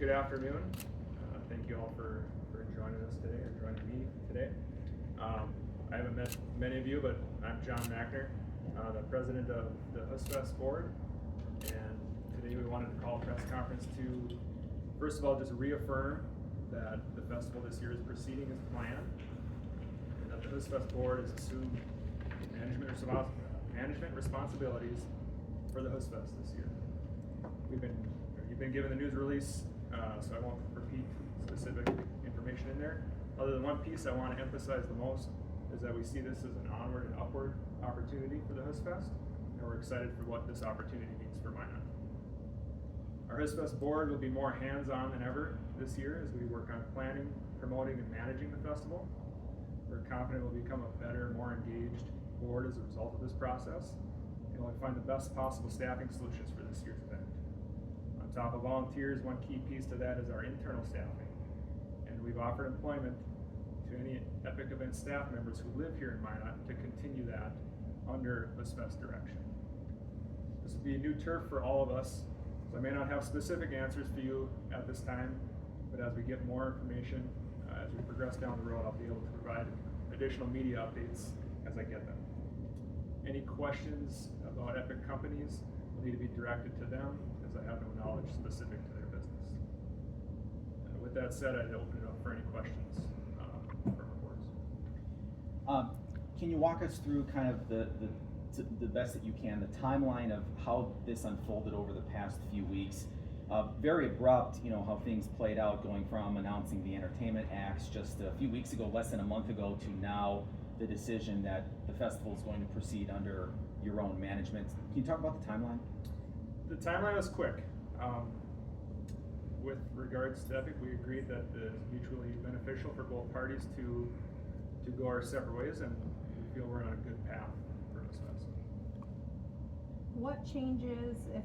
Good afternoon. Thank you all for joining us today, or joining me today. I haven't met many of you, but I'm John Mackner, the president of the Hostfest board. And today we wanted to call a press conference to, first of all, just reaffirm that the festival this year is proceeding as planned, and that the Hostfest board has assumed management responsibilities for the Hostfest this year. You've been given the news release, so I won't repeat specific information in there. Other than one piece I want to emphasize the most is that we see this as an onward and upward opportunity for the Hostfest, and we're excited for what this opportunity means for Minot. Our Hostfest board will be more hands-on than ever this year as we work on planning, promoting, and managing the festival. We're confident we'll become a better, more engaged board as a result of this process, and we'll find the best possible staffing solutions for this year's event. On top of volunteers, one key piece to that is our internal staffing, and we've offered employment to any Epic Event staff members who live here in Minot to continue that under Hostfest direction. This will be a new turf for all of us, so I may not have specific answers for you at this time, but as we get more information, as we progress down the road, I'll be able to provide additional media updates as I get them. Any questions about Epic companies will need to be directed to them, as I have no knowledge specific to their business. With that said, I'd open it up for any questions from reporters. Can you walk us through kind of the best that you can, the timeline of how this unfolded over the past few weeks? Very abrupt, how things played out, going from announcing the entertainment acts just a few weeks ago, less than a month ago, to now the decision that the festival is going to proceed under your own management. Can you talk about the timeline? The timeline was quick. With regards to Epic, we agreed that it's mutually beneficial for both parties to go our separate ways, and we feel we're on a good path for this festival. What changes, if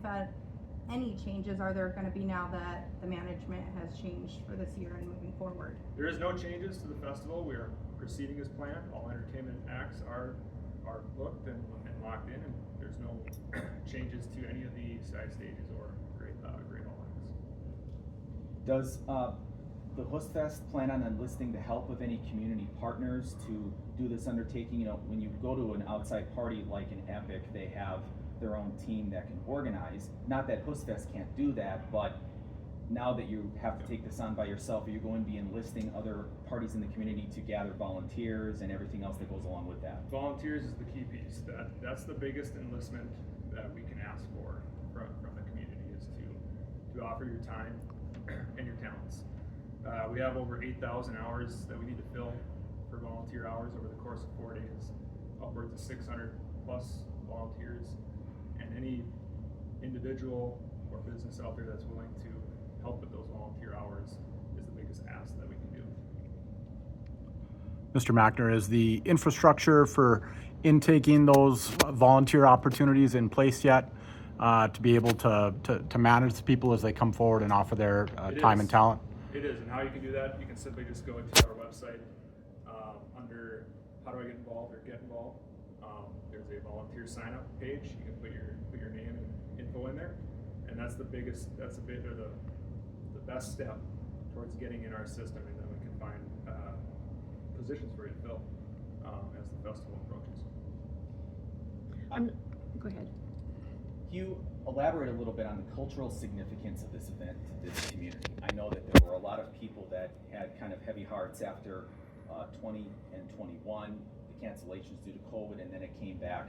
any changes, are there going to be now that the management has changed for this year and moving forward? There is no changes to the festival. We are proceeding as planned. All entertainment acts are booked and locked in, and there's no changes to any of the side stages or great hall acts. Does the Hostfest plan on enlisting the help of any community partners to do this undertaking? When you go to an outside party like an Epic, they have their own team that can organize. Not that Hostfest can't do that, but now that you have to take this on by yourself, are you going to be enlisting other parties in the community to gather volunteers and everything else that goes along with that? Volunteers is the key piece. That's the biggest enlistment that we can ask for from the community, is to offer your time and your talents. We have over 8,000 hours that we need to fill for volunteer hours over the course of 4 days, upwards of 600 plus volunteers, and any individual or business out there that's willing to help with those volunteer hours is the biggest ask that we can do. Mr. Mackner, is the infrastructure for intaking those volunteer opportunities in place yet to be able to manage the people as they come forward and offer their time and talent? It is, and how you can do that, you can simply just go into our website under how do I get involved or get involved. There's a volunteer sign up page. You can put your name and info in there, and that's the best step towards getting in our system, and then we can find positions for you to fill as the festival approaches. Go ahead. Can you elaborate a little bit on the cultural significance of this event to this community? I know that there were a lot of people that had kind of heavy hearts after 20 and 21, the cancellations due to COVID, and then it came back.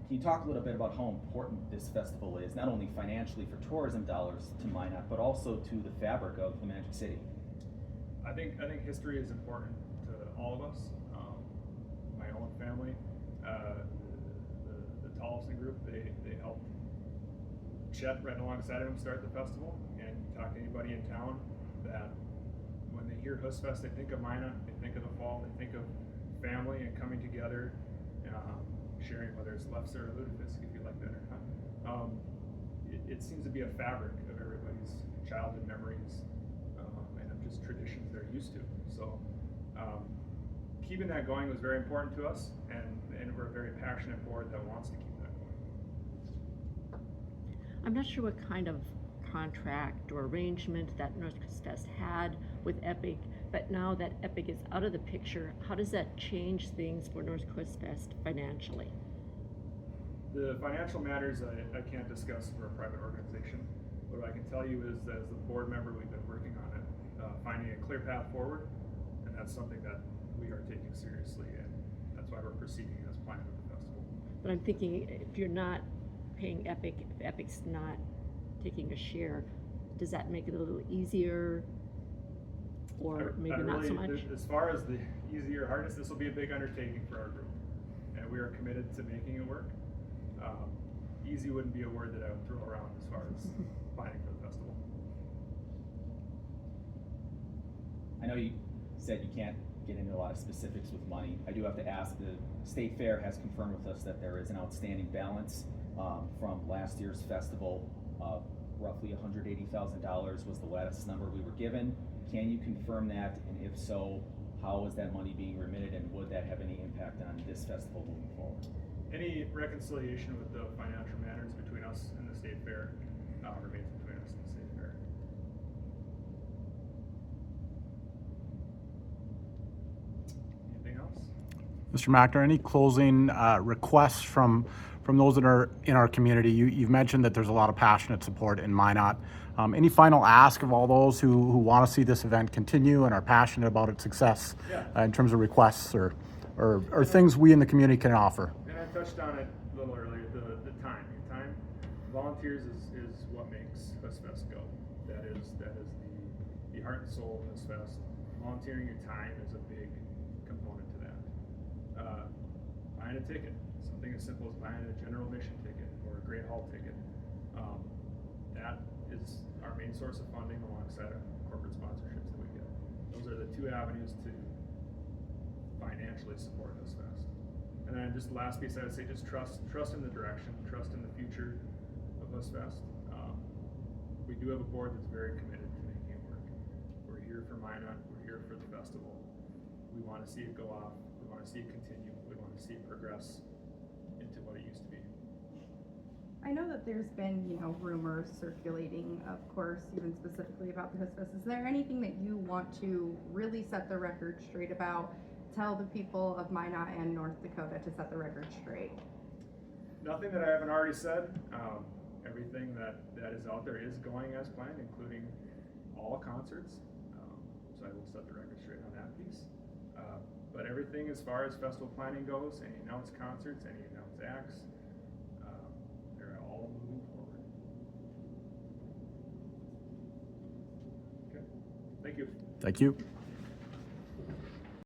Can you talk a little bit about how important this festival is, not only financially for tourism dollars to Minot, but also to the fabric of the Magic City? I think history is important to all of us. My own family, the Tollefson group, they helped Chet right alongside him start the festival, and talk to anybody in town that when they hear Hostfest, they think of Minot, they think of the fall, they think of family and coming together, sharing, whether it's Lefse or Lutefisk, if you like that or not. It seems to be a fabric of everybody's childhood memories and of just traditions they're used to. So keeping that going was very important to us, and we're a very passionate board that wants to keep that going. I'm not sure what kind of contract or arrangement that Norsk Hostfest had with Epic, but now that Epic is out of the picture, how does that change things for Norsk Hostfest financially? The financial matters I can't discuss for a private organization. What I can tell you is that as a board member, we've been working on it, finding a clear path forward, and that's something that we are taking seriously, and that's why we're proceeding as planned with the festival. But I'm thinking, if you're not paying Epic, if Epic's not taking a share, does that make it a little easier, or maybe not so much? As far as the easier, hardest, this will be a big undertaking for our group, and we are committed to making it work. Easy wouldn't be a word that I would throw around as far as planning for the festival. I know you said you can't get into a lot of specifics with money. I do have to ask, the State Fair has confirmed with us that there is an outstanding balance from last year's festival. Roughly $180,000 was the latest number we were given. Can you confirm that? And if so, how is that money being remitted, and would that have any impact on this festival moving forward? Any reconciliation with the financial matters between us and the State Fair remains between us and the State Fair. Anything else? Mr. Mackner, any closing requests from those that are in our community? You've mentioned that there's a lot of passionate support in Minot. Any final ask of all those who want to see this event continue and are passionate about its success in terms of requests or things we in the community can offer? And I touched on it a little earlier, the time. Volunteers is what makes Hostfest go. That is the heart and soul of Hostfest. Volunteering your time is a big component to that. Buying a ticket, something as simple as buying a general admission ticket or a Great Hall ticket. That is our main source of funding alongside of corporate sponsorships that we get. Those are the two avenues to financially support Hostfest. And then just the last piece I would say, just trust in the direction, trust in the future of Hostfest. We do have a board that's very committed to making it work. We're here for Minot, we're here for the festival. We want to see it go off, we want to see it continue, we want to see it progress into what it used to be. I know that there's been, rumors circulating, of course, even specifically about the Hostfest. Is there anything that you want to really set the record straight about? Tell the people of Minot and North Dakota to set the record straight. Nothing that I haven't already said. Everything that is out there is going as planned, including all concerts. So I will set the record straight on that piece. But everything as far as festival planning goes, any announced concerts, any announced acts, they're all moving forward. Okay. Thank you. Thank you.